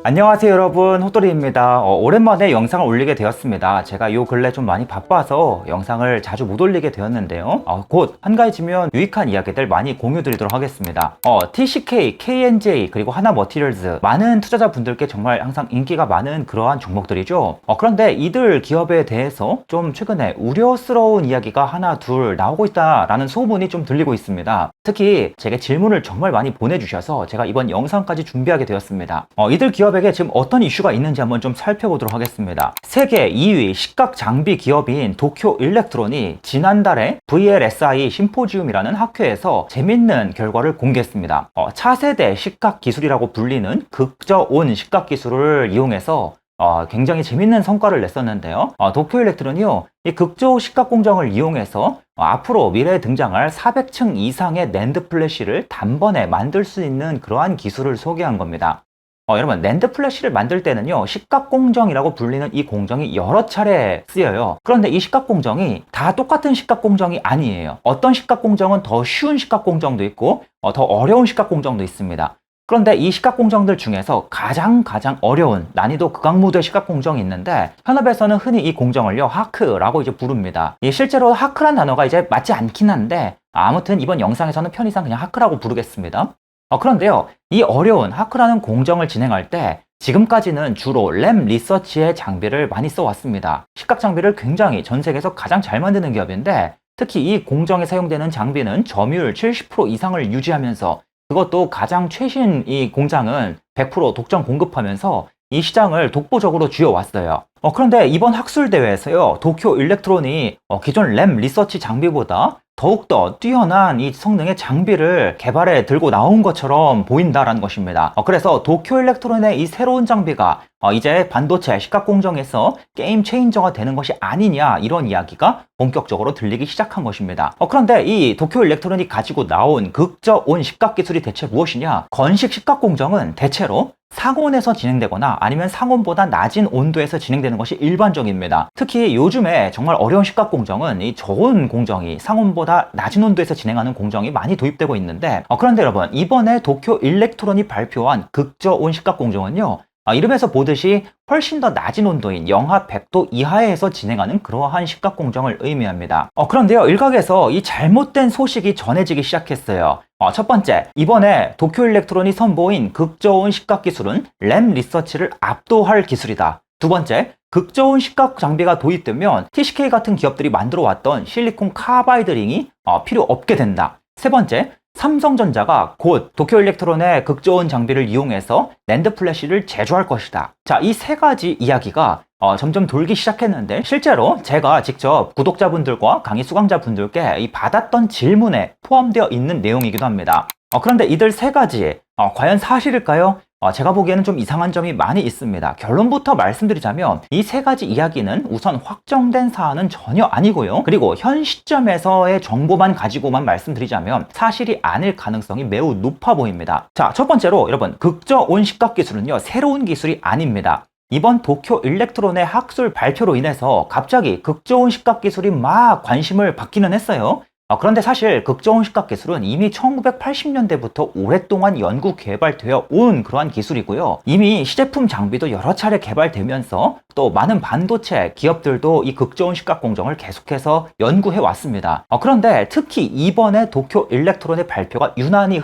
안녕하세요 여러분, 호돌이입니다. 오랜만에 영상을 올리게 되었습니다. 제가 요 근래 좀 많이 바빠서 영상을 자주 못 올리게 되었는데요. 곧 한가해지면 유익한 이야기들 많이 공유 드리도록 하겠습니다. TCK, KNJ 그리고 하나머티리얼즈, 많은 투자자분들께 정말 항상 인기가 많은 그러한 종목들이죠. 그런데 이들 기업에 대해서 좀 최근에 우려스러운 이야기가 하나 둘 나오고 있다라는 소문이 좀 들리고 있습니다. 특히 제게 질문을 정말 많이 보내주셔서 제가 이번 영상까지 준비하게 되었습니다. 이들 기업에게 지금 어떤 이슈가 있는지 한번 좀 살펴보도록 하겠습니다. 세계 2위 시각 장비 기업인 도쿄 일렉트론이 지난달에 VLSI 심포지움이라는 학회에서 재밌는 결과를 공개했습니다. 차세대 시각 기술이라고 불리는 극저온 시각 기술을 이용해서 굉장히 재밌는 성과를 냈었는데요. 도쿄 일렉트론이요, 이 극저온 시각 공정을 이용해서 앞으로 미래에 등장할 400층 이상의 낸드 플래시를 단번에 만들 수 있는 그러한 기술을 소개한 겁니다. 여러분, 낸드 플래시를 만들 때는요, 시각 공정이라고 불리는 이 공정이 여러 차례 쓰여요. 그런데 이 시각 공정이 다 똑같은 시각 공정이 아니에요. 어떤 시각 공정은 더 쉬운 시각 공정도 있고 더 어려운 시각 공정도 있습니다. 그런데 이 시각 공정들 중에서 가장 어려운 난이도 극강무도의 시각 공정이 있는데, 현업에서는 흔히 이 공정을요, 하크라고 이제 부릅니다. 실제로 하크란 단어가 이제 맞지 않긴 한데, 아무튼 이번 영상에서는 편의상 그냥 하크라고 부르겠습니다. 그런데요, 이 어려운 하크라는 공정을 진행할 때 지금까지는 주로 램 리서치의 장비를 많이 써왔습니다. 시각 장비를 굉장히 전 세계에서 가장 잘 만드는 기업인데, 특히 이 공정에 사용되는 장비는 점유율 70% 이상을 유지하면서, 그것도 가장 최신 이 공장은 100% 독점 공급하면서 이 시장을 독보적으로 쥐어왔어요. 그런데 이번 학술대회에서요, 도쿄 일렉트론이 기존 램 리서치 장비보다 더욱더 뛰어난 이 성능의 장비를 개발해 들고 나온 것처럼 보인다라는 것입니다. 그래서 도쿄 일렉트론의 이 새로운 장비가 이제 반도체 시각 공정에서 게임 체인저가 되는 것이 아니냐, 이런 이야기가 본격적으로 들리기 시작한 것입니다. 그런데 이 도쿄 일렉트론이 가지고 나온 극저온 시각 기술이 대체 무엇이냐? 건식 시각 공정은 대체로 상온에서 진행되거나 아니면 상온보다 낮은 온도에서 진행되는 것이 일반적입니다. 특히 요즘에 정말 어려운 시각 공정은 이 저온 공정이, 상온보다 낮은 온도에서 진행하는 공정이 많이 도입되고 있는데, 그런데 여러분, 이번에 도쿄 일렉트론이 발표한 극저온 시각 공정은요, 이름에서 보듯이 훨씬 더 낮은 온도인 영하 100도 이하에서 진행하는 그러한 시각 공정을 의미합니다. 그런데요, 일각에서 이 잘못된 소식이 전해지기 시작했어요. 첫 번째, 이번에 도쿄 일렉트론이 선보인 극저온 시각 기술은 램 리서치를 압도할 기술이다. 두 번째, 극저온 시각 장비가 도입되면 TCK 같은 기업들이 만들어 왔던 실리콘 카바이드 링이 필요 없게 된다. 세 번째, 삼성전자가 곧 도쿄 일렉트론의 극저온 장비를 이용해서 낸드 플래시를 제조할 것이다. 자, 이 세 가지 이야기가 점점 돌기 시작했는데, 실제로 제가 직접 구독자분들과 강의 수강자분들께 이 받았던 질문에 포함되어 있는 내용이기도 합니다. 그런데 이들 세 가지 과연 사실일까요? 제가 보기에는 좀 이상한 점이 많이 있습니다. 결론부터 말씀드리자면 이 세 가지 이야기는 우선 확정된 사안은 전혀 아니고요. 그리고 현 시점에서의 정보만 가지고만 말씀드리자면 사실이 아닐 가능성이 매우 높아 보입니다. 자, 첫 번째로 여러분, 극저온 시각 기술은요, 새로운 기술이 아닙니다. 이번 도쿄 일렉트론의 학술 발표로 인해서 갑자기 극저온 시각 기술이 막 관심을 받기는 했어요. 그런데 사실 극저온 시각 기술은 이미 1980년대부터 오랫동안 연구 개발되어 온 그러한 기술이고요. 이미 시제품 장비도 여러 차례 개발되면서 또 많은 반도체 기업들도 이 극저온 시각 공정을 계속해서 연구해 왔습니다. 그런데 특히 이번에 도쿄 일렉트론의 발표가 유난히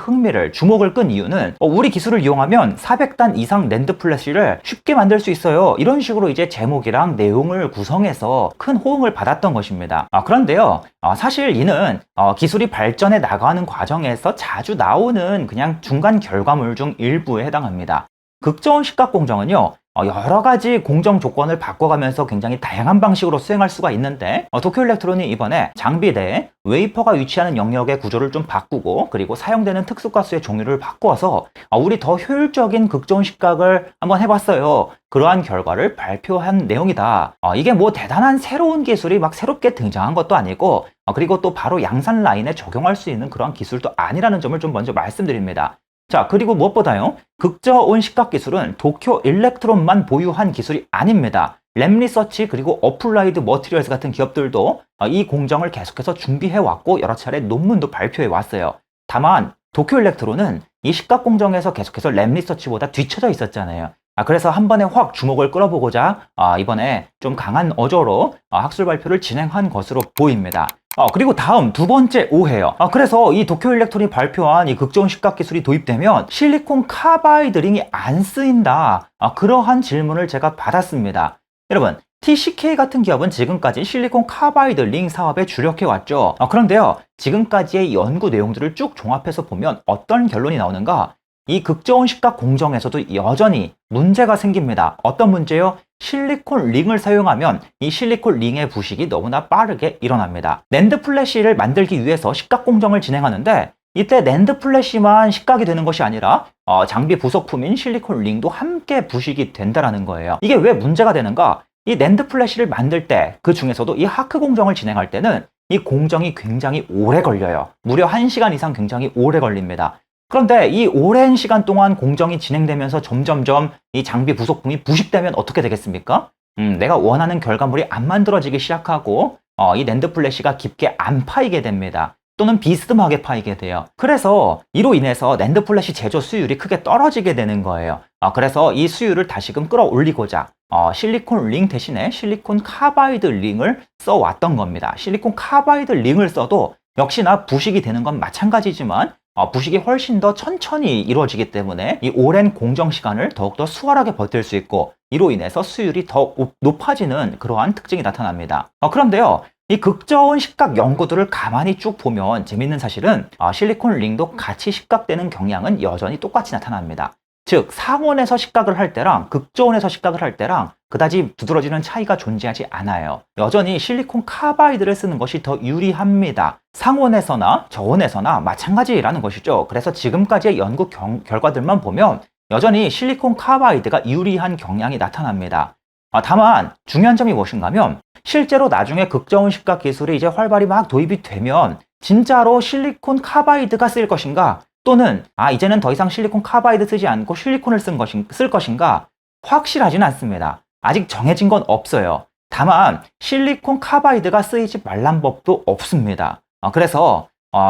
주목을 끈 이유는 우리 기술을 이용하면 400단 이상 낸드 플래시를 쉽게 만들 수 있어요, 이런 식으로 이제 제목이랑 내용을 구성해서 큰 호응을 받았던 것입니다. 그런데요, 사실 이는 기술이 발전해 나가는 과정에서 자주 나오는 그냥 중간 결과물 중 일부에 해당합니다. 극저온 시각 공정은요, 여러 가지 공정 조건을 바꿔가면서 굉장히 다양한 방식으로 수행할 수가 있는데, 도쿄 일렉트론이 이번에 장비 내에 웨이퍼가 위치하는 영역의 구조를 좀 바꾸고, 그리고 사용되는 특수가스의 종류를 바꿔서 우리 더 효율적인 극저온 시각을 한번 해봤어요. 그러한 결과를 발표한 내용이다. 이게 뭐 대단한 새로운 기술이 막 새롭게 등장한 것도 아니고, 그리고 또 바로 양산 라인에 적용할 수 있는 그런 기술도 아니라는 점을 좀 먼저 말씀드립니다. 자, 그리고 무엇보다요, 극저온 시각 기술은 도쿄 일렉트론만 보유한 기술이 아닙니다. 램 리서치 그리고 어플라이드 머티리얼스 같은 기업들도 이 공정을 계속해서 준비해왔고 여러 차례 논문도 발표해왔어요. 다만 도쿄 일렉트론은 이 시각 공정에서 계속해서 램 리서치보다 뒤쳐져 있었잖아요. 그래서 한 번에 확 주목을 끌어보고자 이번에 좀 강한 어조로 학술 발표를 진행한 것으로 보입니다. 그리고 다음 두 번째 오해요. 그래서 이 도쿄일렉트론이 발표한 이 극저온 식각 기술이 도입되면 실리콘 카바이드 링이 안 쓰인다. 그러한 질문을 제가 받았습니다. 여러분, TCK 같은 기업은 지금까지 실리콘 카바이드 링 사업에 주력해왔죠. 그런데요, 지금까지의 연구 내용들을 쭉 종합해서 보면 어떤 결론이 나오는가? 이 극저온 식각 공정에서도 여전히 문제가 생깁니다. 어떤 문제요? 실리콘 링을 사용하면 이 실리콘 링의 부식이 너무나 빠르게 일어납니다. 낸드 플래시를 만들기 위해서 식각 공정을 진행하는데 이때 낸드 플래시만 식각이 되는 것이 아니라 장비 부속품인 실리콘 링도 함께 부식이 된다는 거예요. 이게 왜 문제가 되는가? 이 낸드 플래시를 만들 때 그 중에서도 이 하크 공정을 진행할 때는 이 공정이 굉장히 오래 걸려요. 무려 1시간 이상 굉장히 오래 걸립니다. 그런데 이 오랜 시간 동안 공정이 진행되면서 점점점 이 장비 부속품이 부식되면 어떻게 되겠습니까? 내가 원하는 결과물이 안 만들어지기 시작하고 이 낸드 플래시가 깊게 안 파이게 됩니다. 또는 비스듬하게 파이게 돼요. 그래서 이로 인해서 낸드 플래시 제조 수율이 크게 떨어지게 되는 거예요. 그래서 이 수율을 다시금 끌어올리고자 실리콘 링 대신에 실리콘 카바이드 링을 써왔던 겁니다. 실리콘 카바이드 링을 써도 역시나 부식이 되는 건 마찬가지지만 부식이 훨씬 더 천천히 이루어지기 때문에 이 오랜 공정 시간을 더욱더 수월하게 버틸 수 있고 이로 인해서 수율이 더 높아지는 그러한 특징이 나타납니다. 그런데요, 이 극저온 식각 연구들을 가만히 쭉 보면 재밌는 사실은 실리콘 링도 같이 식각되는 경향은 여전히 똑같이 나타납니다. 즉 상온에서 식각을 할 때랑 극저온에서 식각을 할 때랑 그다지 두드러지는 차이가 존재하지 않아요. 여전히 실리콘 카바이드를 쓰는 것이 더 유리합니다. 상온에서나 저온에서나 마찬가지라는 것이죠. 그래서 지금까지의 연구 결과들만 보면 여전히 실리콘 카바이드가 유리한 경향이 나타납니다. 다만 중요한 점이 무엇인가 하면 실제로 나중에 극저온 식각 기술이 이제 활발히 막 도입이 되면 진짜로 실리콘 카바이드가 쓰일 것인가? 또는 이제는 더 이상 실리콘 카바이드 쓰지 않고 실리콘을 쓸 것인가? 확실하지는 않습니다. 아직 정해진 건 없어요. 다만 실리콘 카바이드가 쓰이지 말란 법도 없습니다. 그래서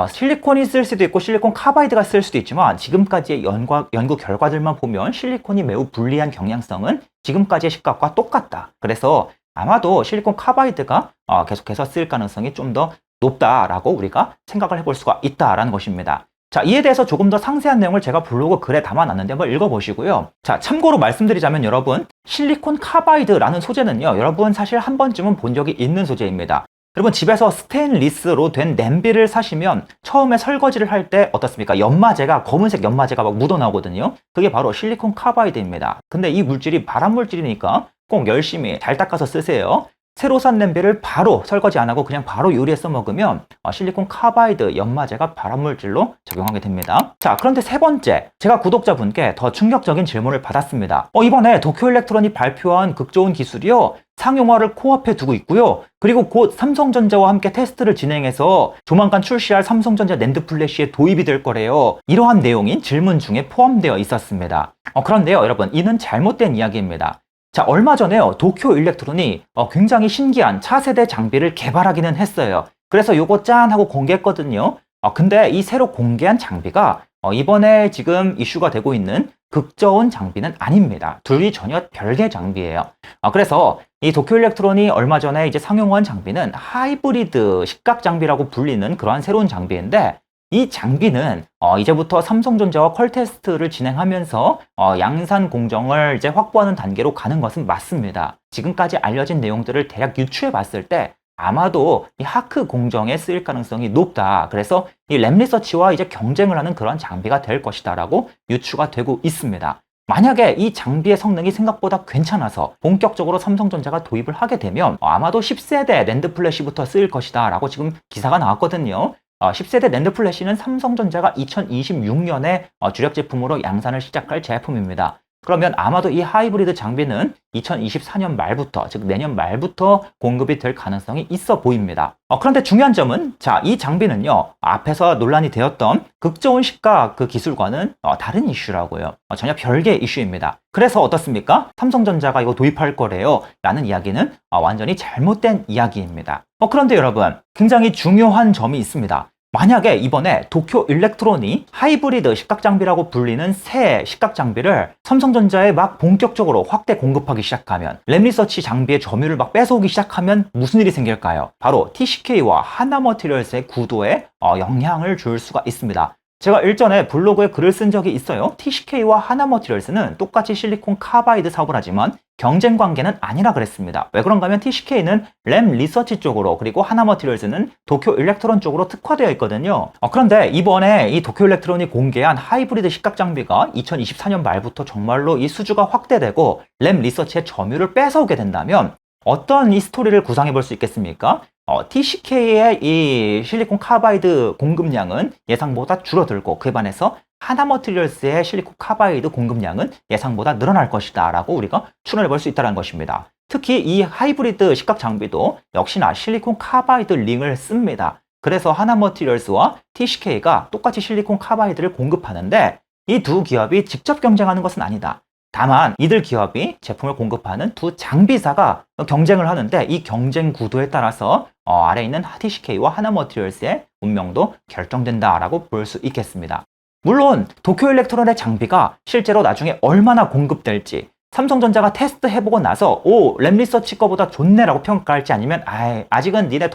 실리콘이 쓸 수도 있고 실리콘 카바이드가 쓸 수도 있지만 지금까지의 연구 결과들만 보면 실리콘이 매우 불리한 경향성은 지금까지의 식각과 똑같다. 그래서 아마도 실리콘 카바이드가 계속해서 쓰일 가능성이 좀 더 높다라고 우리가 생각을 해볼 수가 있다라는 것입니다. 자, 이에 대해서 조금 더 상세한 내용을 제가 블로그 글에 담아놨는데 한번 읽어보시고요. 자, 참고로 말씀드리자면 여러분, 실리콘 카바이드라는 소재는요, 여러분 사실 한 번쯤은 본 적이 있는 소재입니다. 여러분 집에서 스테인리스로 된 냄비를 사시면 처음에 설거지를 할 때 어떻습니까? 연마제가, 검은색 연마제가 막 묻어나오거든요. 그게 바로 실리콘 카바이드입니다. 근데 이 물질이 발암 물질이니까 꼭 열심히 잘 닦아서 쓰세요. 새로 산 냄비를 바로 설거지 안 하고 그냥 바로 요리에 써먹으면 실리콘 카바이드 연마제가 발암물질로 적용하게 됩니다. 자, 그런데 세 번째, 제가 구독자분께 더 충격적인 질문을 받았습니다. 이번에 도쿄일렉트론이 발표한 극저온 기술이요, 상용화를 코앞에 두고 있고요. 그리고 곧 삼성전자와 함께 테스트를 진행해서 조만간 출시할 삼성전자 낸드 플래시에 도입이 될 거래요. 이러한 내용인 질문 중에 포함되어 있었습니다. 그런데요, 여러분, 이는 잘못된 이야기입니다. 자, 얼마 전에요, 도쿄일렉트론이 굉장히 신기한 차세대 장비를 개발하기는 했어요. 그래서 요거 짠 하고 공개했거든요. 근데 이 새로 공개한 장비가 이번에 지금 이슈가 되고 있는 극저온 장비는 아닙니다. 둘이 전혀 별개 장비예요. 그래서 이 도쿄일렉트론이 얼마 전에 이제 상용화한 장비는 하이브리드 식각 장비라고 불리는 그러한 새로운 장비인데, 이 장비는 이제부터 삼성전자와 퀄테스트를 진행하면서 양산 공정을 이제 확보하는 단계로 가는 것은 맞습니다. 지금까지 알려진 내용들을 대략 유추해 봤을 때 아마도 이 하크 공정에 쓰일 가능성이 높다. 그래서 이 랩리서치와 이제 경쟁을 하는 그런 장비가 될 것이다라고 유추가 되고 있습니다. 만약에 이 장비의 성능이 생각보다 괜찮아서 본격적으로 삼성전자가 도입을 하게 되면 아마도 10세대 낸드 플래시부터 쓰일 것이다 라고 지금 기사가 나왔거든요. 10세대 낸드 플래시는 삼성전자가 2026년에 주력 제품으로 양산을 시작할 제품입니다. 그러면 아마도 이 하이브리드 장비는 2024년 말부터, 즉 내년 말부터 공급이 될 가능성이 있어 보입니다. 그런데 중요한 점은, 자, 이 장비는요, 앞에서 논란이 되었던 극저온 식각 그 기술과는 다른 이슈라고요. 전혀 별개의 이슈입니다. 그래서 어떻습니까? 삼성전자가 이거 도입할 거래요 라는 이야기는 완전히 잘못된 이야기입니다. 그런데 여러분, 굉장히 중요한 점이 있습니다. 만약에 이번에 도쿄 일렉트론이 하이브리드 식각 장비라고 불리는 새 식각 장비를 삼성전자에 막 본격적으로 확대 공급하기 시작하면, 램리서치 장비의 점유율을 막 뺏어오기 시작하면 무슨 일이 생길까요? 바로 TCK와 하나머티리얼스의 구도에 영향을 줄 수가 있습니다. 제가 일전에 블로그에 글을 쓴 적이 있어요. TCK와 하나머티리얼스는 똑같이 실리콘 카바이드 사업을 하지만 경쟁 관계는 아니라 그랬습니다. 왜 그런가 하면 TCK는 램 리서치 쪽으로, 그리고 하나머티리얼스는 도쿄 일렉트론 쪽으로 특화되어 있거든요. 그런데 이번에 이 도쿄 일렉트론이 공개한 하이브리드 식각 장비가 2024년 말부터 정말로 이 수주가 확대되고 램 리서치의 점유율을 뺏어오게 된다면 어떤 이 스토리를 구상해 볼 수 있겠습니까? TCK의 이 실리콘 카바이드 공급량은 예상보다 줄어들고, 그에 반해서 하나머티리얼스의 실리콘 카바이드 공급량은 예상보다 늘어날 것이다 라고 우리가 추론해 볼 수 있다는 것입니다. 특히 이 하이브리드 식각 장비도 역시나 실리콘 카바이드 링을 씁니다. 그래서 하나머티리얼스와 TCK가 똑같이 실리콘 카바이드를 공급하는데 이 두 기업이 직접 경쟁하는 것은 아니다. 다만 이들 기업이 제품을 공급하는 두 장비사가 경쟁을 하는데, 이 경쟁 구도에 따라서 아래에 있는 TCK와 하나머티리얼스의 운명도 결정된다라고 볼 수 있겠습니다. 물론 도쿄 일렉트론의 장비가 실제로 나중에 얼마나 공급될지, 삼성전자가 테스트 해보고 나서 램리서치 거보다 좋네라고 평가할지, 아니면 아직은 니네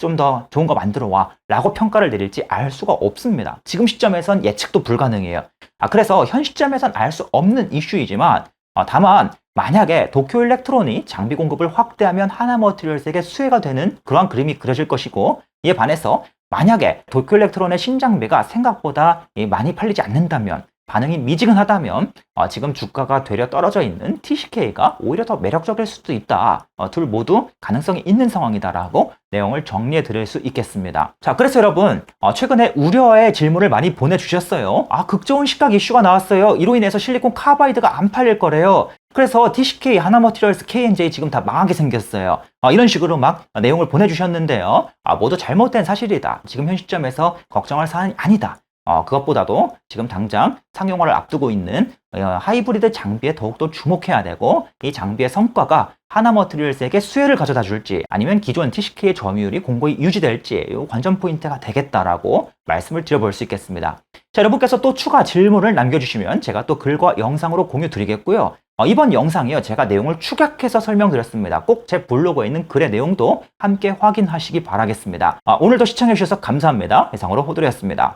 좀 더 좋은 거 만들어 와 라고 평가를 내릴지 알 수가 없습니다. 지금 시점에선 예측도 불가능해요. 그래서 현 시점에선 알 수 없는 이슈이지만, 다만 만약에 도쿄 일렉트론이 장비 공급을 확대하면 하나머티리얼스에게 수혜가 되는 그러한 그림이 그려질 것이고, 이에 반해서 만약에 도쿄 일렉트론의 신장비가 생각보다 많이 팔리지 않는다면, 반응이 미지근하다면 지금 주가가 되려 떨어져 있는 TCK가 오히려 더 매력적일 수도 있다. 둘 모두 가능성이 있는 상황이다라고 내용을 정리해 드릴 수 있겠습니다. 자, 그래서 여러분, 최근에 우려의 질문을 많이 보내주셨어요. 극 좋은 식각 이슈가 나왔어요. 이로 인해서 실리콘 카바이드가 안 팔릴 거래요. 그래서 TCK, 하나머티리얼스, K&J 지금 다 망하게 생겼어요. 이런 식으로 막 내용을 보내주셨는데요. 모두 잘못된 사실이다. 지금 현 시점에서 걱정할 사안이 아니다. 그것보다도 지금 당장 상용화를 앞두고 있는 하이브리드 장비에 더욱더 주목해야 되고, 이 장비의 성과가 하나머티리얼스에게 수혜를 가져다 줄지, 아니면 기존 TCK의 점유율이 공고히 유지될지, 이 관전 포인트가 되겠다라고 말씀을 드려볼 수 있겠습니다. 자, 여러분께서 또 추가 질문을 남겨주시면 제가 또 글과 영상으로 공유 드리겠고요. 이번 영상이요, 제가 내용을 축약해서 설명드렸습니다. 꼭 제 블로그에 있는 글의 내용도 함께 확인하시기 바라겠습니다. 오늘도 시청해주셔서 감사합니다. 이상으로 호돌이었습니다.